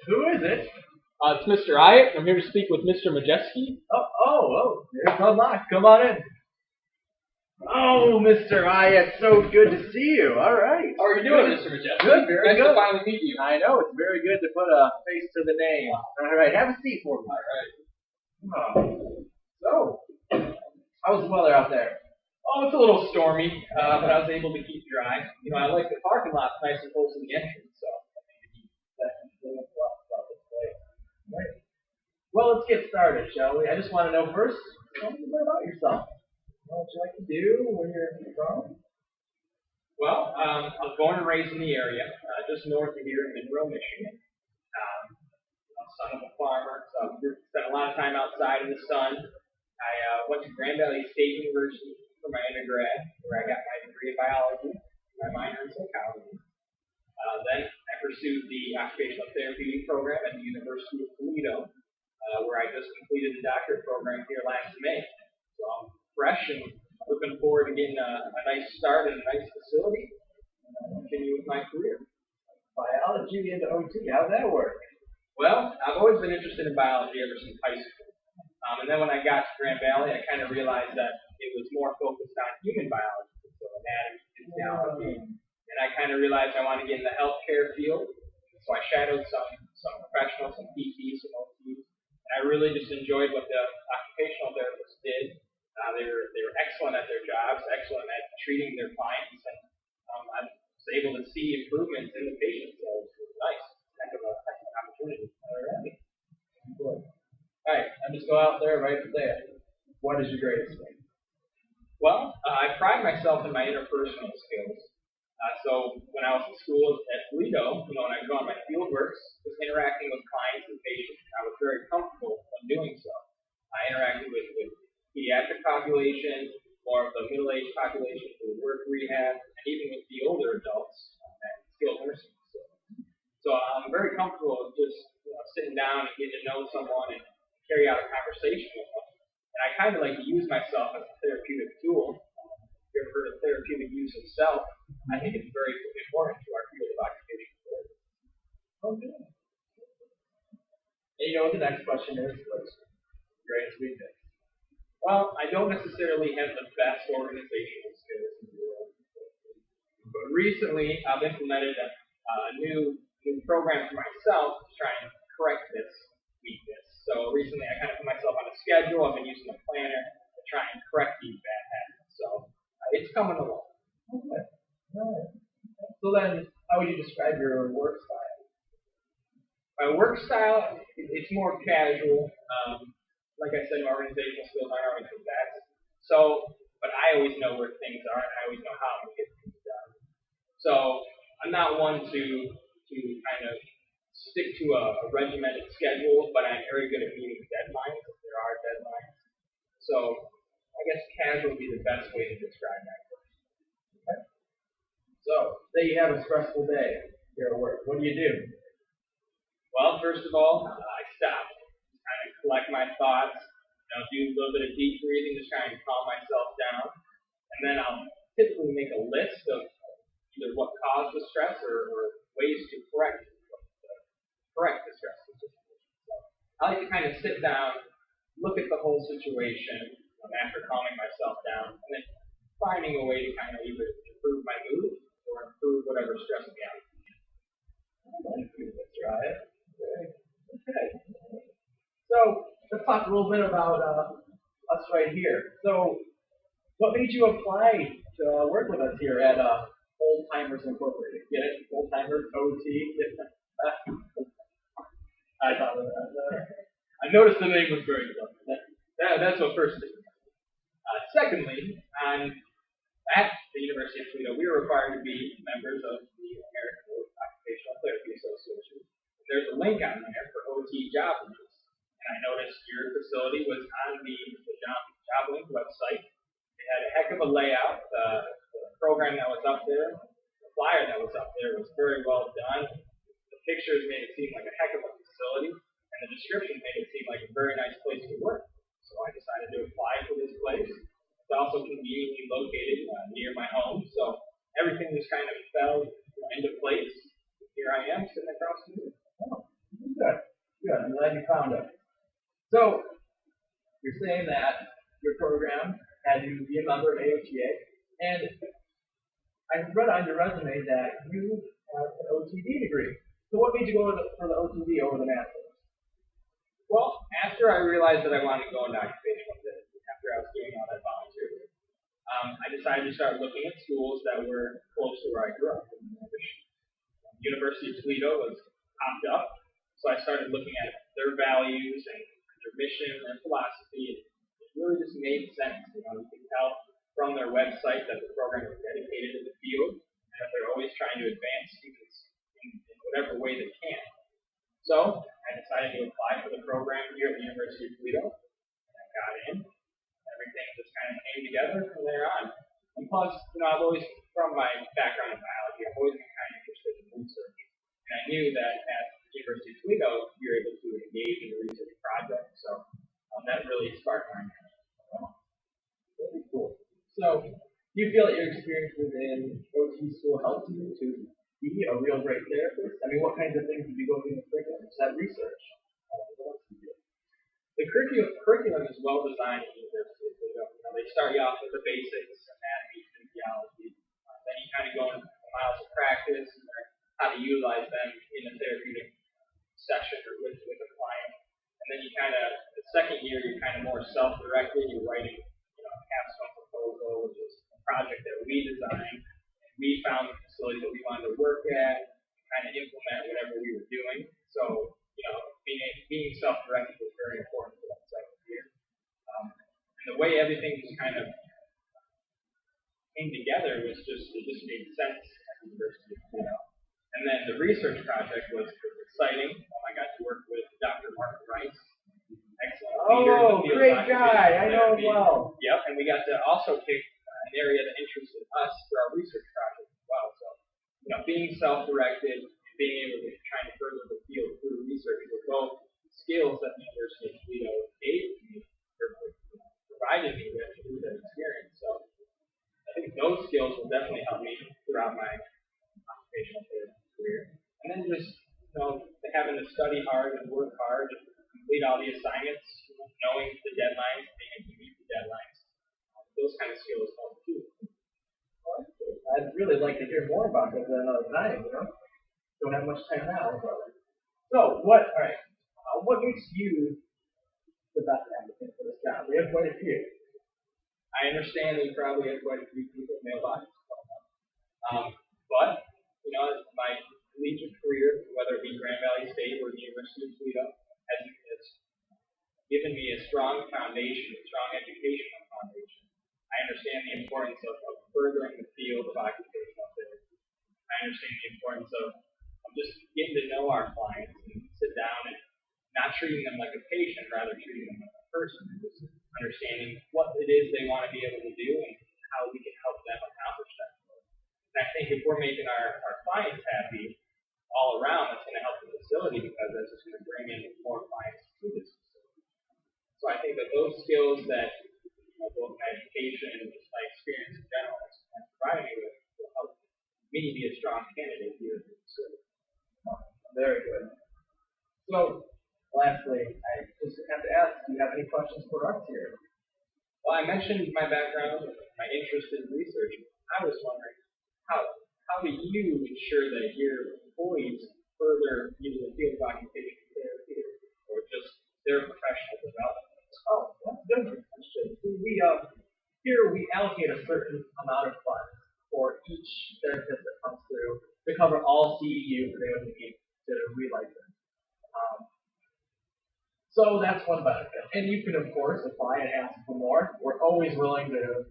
Who is it? It's Mr. Iott. I'm here to speak with Mr. Majeski. Oh, there's unlocked. Come on in. Oh, Mr. Iott, so good to see you. All right. How are you doing, Mr. Majeski? Good, very nice good. to finally meet you. I know, it's very good to put a face to the name. All right, have a seat for me. All right. So, how's the weather out there? Oh, it's a little stormy, but I was able to keep dry. You know, I like the parking lot nice and close to the entrance, so I think that's about this place. Right. Well, let's get started, shall we? I just want to know first, tell me a bit about yourself. What would you like to do? Where you're from? Well, I was born and raised in the area, just north of here in Monroe, Michigan. I'm the son of a farmer, so I spent a lot of time outside in the sun. I went to Grand Valley State University for my undergrad, where I got my degree in biology, my minor in psychology. Then I pursued the occupational therapy program at the University of Toledo, where I just completed the doctorate program here last May. So I'm fresh and looking forward to getting a nice start in a nice facility and continue with my career. Biology into OT, how'd that work? Well, I've always been interested in biology ever since high school. And then when I got to Grand Valley, I kind of realized that it was more focused on human biology, so anatomy, physiology. And I kind of realized I wanted to get in the healthcare field. So I shadowed some professionals, some PTs, some OTs. And I really just enjoyed what the occupational therapists did. They were excellent at their jobs, excellent at treating their clients, and I was able to see improvements in the patients. So it was nice. Heck of an opportunity. All right, I'm just go out there right there. What is your greatest thing? Well, I pride myself in my interpersonal skills. So when I was in school at Toledo, when I go on my field works, just interacting with clients and patients, I was very comfortable when doing so. I interacted with pediatric population, more of the middle-aged population for work rehab, and even with the older adults at skilled nursing facilities. So I'm very comfortable with just sitting down and getting to know someone and carry out a conversation with them. And I kind of like to use myself as a therapeutic tool. If you ever heard of therapeutic use of self, I think it's very important to our field of occupational therapy. Okay. And you know what the next question is? What's your greatest weakness? Well, I don't necessarily have the best organizational skills in the world. But recently, I've implemented a new program for myself to try and correct this weakness. So recently, I kind of put myself on a schedule. I've been using a planner to try and correct these bad habits. So it's coming along. Okay. All right. So then, how would you describe your work style? My work style, it's more casual. Like I said, my organizational skills aren't always the best. So, but I always know where things are, and I always know how to get things done. So I'm not one to kind of stick to a regimented schedule, but I'm very good at meeting deadlines if there are deadlines. So I guess casual would be the best way to describe that work. Okay. So, say you have a stressful day here at work. What do you do? Well, first of all, I stop. Kind of collect my thoughts, do a little bit of deep breathing, just try and calm myself down, and then I'll typically make a list of either what caused the stress or ways to correct the stress situation. So I like to kind of sit down, look at the whole situation after calming myself down, and then finding a way to kind of either improve my mood or improve whatever stress me out. Thank you, Mr. Iott. Okay. So let's talk a little bit about us right here. So what made you apply to work with us here at Old Timers Incorporated? Get it? Old Timers, OT. I thought of that. I noticed the name was very close. That's what first thing. Secondly, at the University of Toledo, we were required to be members of the American Occupational Therapy Association. There's a link on there for OT job links. And I noticed your facility was on the job link website. It had a heck of a layout. The program that was up there, the flyer that was up there was very well done. The pictures made it seem like a heck of a facility, and the description made it seem like a very nice place to work. So I decided to apply for this place. It's also conveniently located near my home, so everything just kind of fell into place. Here I am sitting across from you. Oh, Good. I'm glad you found it. So, you're saying that your program had you be a member of AOTA, and I read on your resume that you have an OTD degree. So what made you go for the OTD over the master's? Well, after I realized that I wanted to go into occupational therapy, after I was doing all that volunteer work, I decided to start looking at schools that were close to where I grew up. University of Toledo was popped up, so I started looking at their values and their mission and philosophy. It really just made sense. You can tell from their website that the program is dedicated to the field and that they're always trying to advance students in whatever way they can. So I decided to apply for the program here at the University of Toledo, and I got in. Everything just kind of came together from there on. And plus, I've always, from my background in biology, I've always been kind of interested in research. And I knew that at the University of Toledo, you're able to engage in a research project. So that really sparked my interest. Very cool. So, do you feel that your experience within OT school helped you to be a real great therapist? I mean, what kinds of things did you go through in the curriculum? Is that research? The curriculum is well designed at the University of Toledo. They start you off with the basics, anatomy, physiology. Then you kind of go into miles of practice and learn how to utilize them in a therapeutic session or with a client. And then you kind of, the second year, you're kind of more self-directed. You're writing, a capstone proposal, which is a project that we designed. And we found the facility that we wanted to work at, and kind of implement whatever we were doing. So, being self-directed was very important for that second year. And the way everything was kind of came together was it just made sense at the University of Toledo. And then the research project was exciting. I got to work with Dr. Martin Rice, excellent leader in the field. Great guy. I know him well. Yep, and we got to also pick an area that interested us for our research project as well. So, being self-directed and being able to try to further the field through research were both skills that the University of Toledo gave me, or provided me with through that experience. So, I think those skills will definitely help me throughout my occupational therapy career. And then just, having to study hard and work hard and complete all the assignments, knowing the deadlines, being able to meet the deadlines. Those kind of skills help too. I'd really like to hear more about this at another time, Don't have much time now. So, what makes you the best applicant for this job? We have quite a few. I understand we probably have quite a few people in mailboxes. But, my collegiate career, whether it be Grand Valley State or the University of Toledo, has given me a strong foundation, a strong educational foundation. I understand the importance of furthering the field of occupational therapy. I understand the importance of just getting to know our clients and sit down and not treating them like a patient, rather treating them like a person, and just understanding what it is they want to be able to do and how we can help them accomplish that. And I think if we're making our clients happy all around, that's going to help the facility because that's just going to bring in more clients to this facility. So I think that those skills that both my education and just my experience in general has provided me with will help me be a strong candidate here at the facility. Very good. So, lastly, I just have to ask, do you have any questions for us here? Well, I mentioned my background, my interest in research. I was wondering, how do you ensure that your employees further either the field of occupational therapy or just their professional development? Oh, that's a good question. Here we allocate a certain amount of funds for each therapist that comes through to cover all CEUs that they would need to relicense. So that's one benefit. And you can, of course, apply and ask for more. We're always willing to,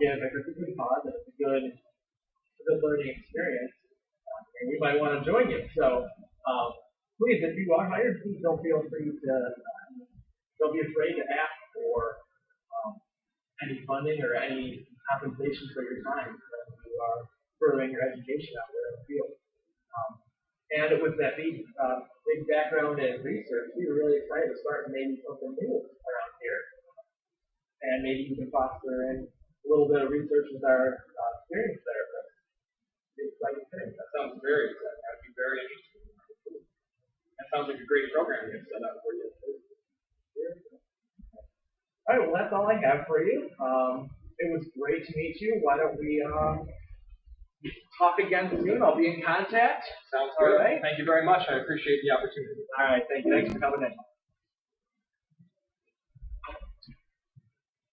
give if it's a good cause and it's a good learning experience. And we might want to join you. So please, if you are hired, please don't feel free to, don't be afraid to ask for any funding or any compensation for your time when you are furthering your education out there in the field. And with that big background in research, we were really excited to start maybe something new around here. And maybe you can foster in a little bit of research with our experienced therapists. That sounds very exciting. I would be very interested in that. That sounds like a great program gets set up for you. All right, well, that's all I have for you. It was great to meet you. Why don't we talk again soon? I'll be in contact. Sounds All good. right. Thank you very much. I appreciate the opportunity. All right, thank you. Thanks for coming in.